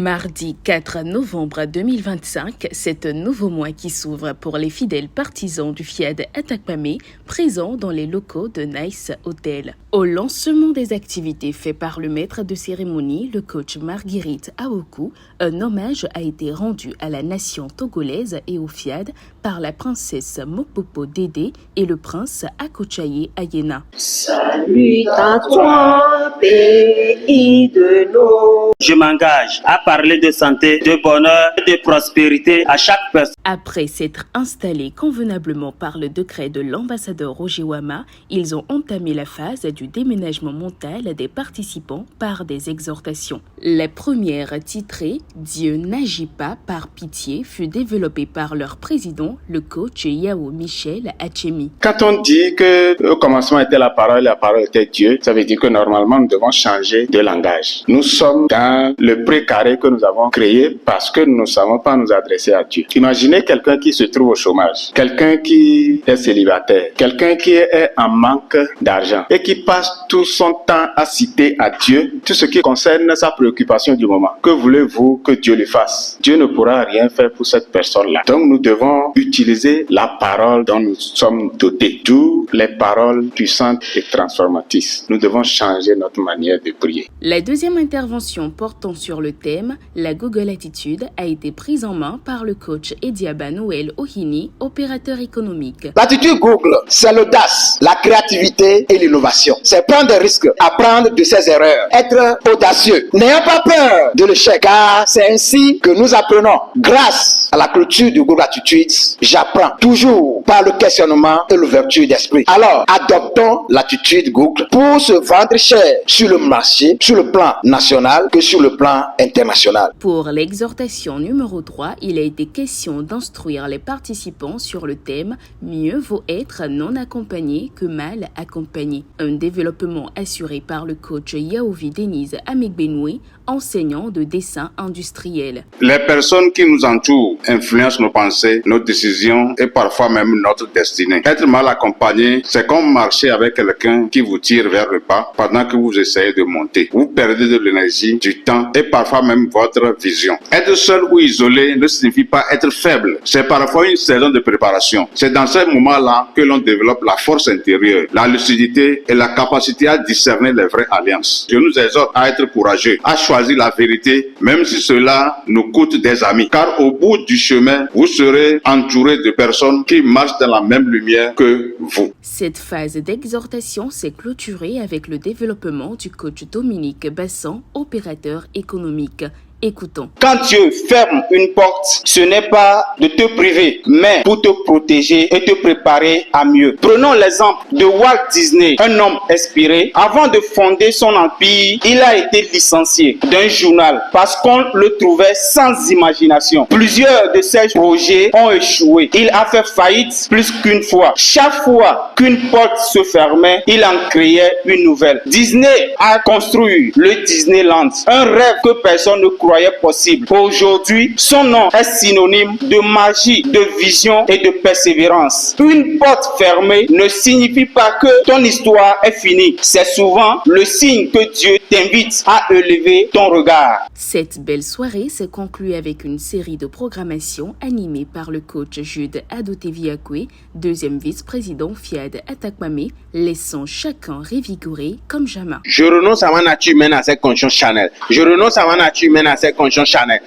Mardi 4 novembre 2025, c'est un nouveau mois qui s'ouvre pour les fidèles partisans du FIAD Atakpamé présents dans les locaux de Nice Hotel. Au lancement des activités fait par le maître de cérémonie, le coach Marguerite Aoku, un hommage a été rendu à la nation togolaise et au FIAD par la princesse Mopopo Dédé et le prince Akochaye Ayena. Salut à toi, pays de l'eau. Je m'engage à parler de santé, de bonheur, de prospérité à chaque personne. Après s'être installés convenablement par le décret de l'ambassadeur Roger Wama, ils ont entamé la phase du déménagement mental des participants par des exhortations. La première, titrée « Dieu n'agit pas par pitié », fut développée par leur président, le coach Yao Michel Achemi. Quand on dit qu'au commencement était la parole était Dieu, ça veut dire que normalement nous devons changer de langage. Nous sommes dans le précaré que nous avons créé parce que nous ne savons pas nous adresser à Dieu. Imaginez quelqu'un qui se trouve au chômage, quelqu'un qui est célibataire, quelqu'un qui est en manque d'argent et qui passe tout son temps à citer à Dieu tout ce qui concerne sa préoccupation du moment. Que voulez-vous que Dieu lui fasse? Dieu ne pourra rien faire pour cette personne-là. Donc nous devons utiliser la parole dont nous sommes dotés, d'où les paroles puissantes et transformatrices. Nous devons changer notre manière de prier. La deuxième intervention portant sur le thème « La Google Attitude » a été prise en main par le coach Ediaba Noël Ohini, opérateur économique. L'attitude Google, c'est l'audace, la créativité et l'innovation. C'est prendre des risques, apprendre de ses erreurs, être audacieux. N'ayons pas peur de l'échec, car c'est ainsi que nous apprenons. Grâce à la culture du Google Attitude, j'apprends toujours par le questionnement et l'ouverture d'esprit. Alors, adoptons l'attitude Google pour se vendre cher sur le marché, sur le plan national que sur le plan international. Pour l'exhortation numéro 3, il a été question d'instruire les participants sur le thème « Mieux vaut être non accompagné que mal accompagné ». Un développement assuré par le coach Yaovi Denise Amegbenoui, enseignant de dessin industriel. Les personnes qui nous entourent influencent nos pensées, nos décisions et parfois même notre destinée. Être mal accompagné, c'est comme marcher avec quelqu'un qui vous tire vers le bas pendant que vous essayez de monter. Vous perdez de l'énergie, du temps et parfois même votre vision. Être seul ou isolé ne signifie pas être faible. C'est parfois une saison de préparation. C'est dans ces moments-là que l'on développe la force intérieure, la lucidité et la capacité à discerner les vraies alliances. Je nous exhorte à être courageux, à choisir la vérité, même si cela nous coûte des amis. Car au bout du chemin, vous serez entouré de personnes qui marchent dans la même lumière que vous. Cette phase d'exhortation s'est clôturée avec le développement du coach Dominique Bassan, opérateur économique. Écoutons. Quand Dieu ferme une porte, ce n'est pas de te priver, mais pour te protéger et te préparer à mieux. Prenons l'exemple de Walt Disney, un homme inspiré. Avant de fonder son empire, il a été licencié d'un journal parce qu'on le trouvait sans imagination. Plusieurs de ses projets ont échoué. Il a fait faillite plus qu'une fois. Chaque fois qu'une porte se fermait, il en créait une nouvelle. Disney a construit le Disneyland, un rêve que personne ne croyait possible. Aujourd'hui, son nom est synonyme de magie, de vision et de persévérance. Une porte fermée ne signifie pas que ton histoire est finie. C'est souvent le signe que Dieu t'invite à élever ton regard. Cette belle soirée s'est conclue avec une série de programmations animées par le coach Jude Adoteviakwe, deuxième vice-président FIAD Atakpamé, laissant chacun revigoré comme jamais. Je renonce à ma nature humaine à cette conscience charnelle. Je renonce à ma nature humaine à cette conscience charnelle.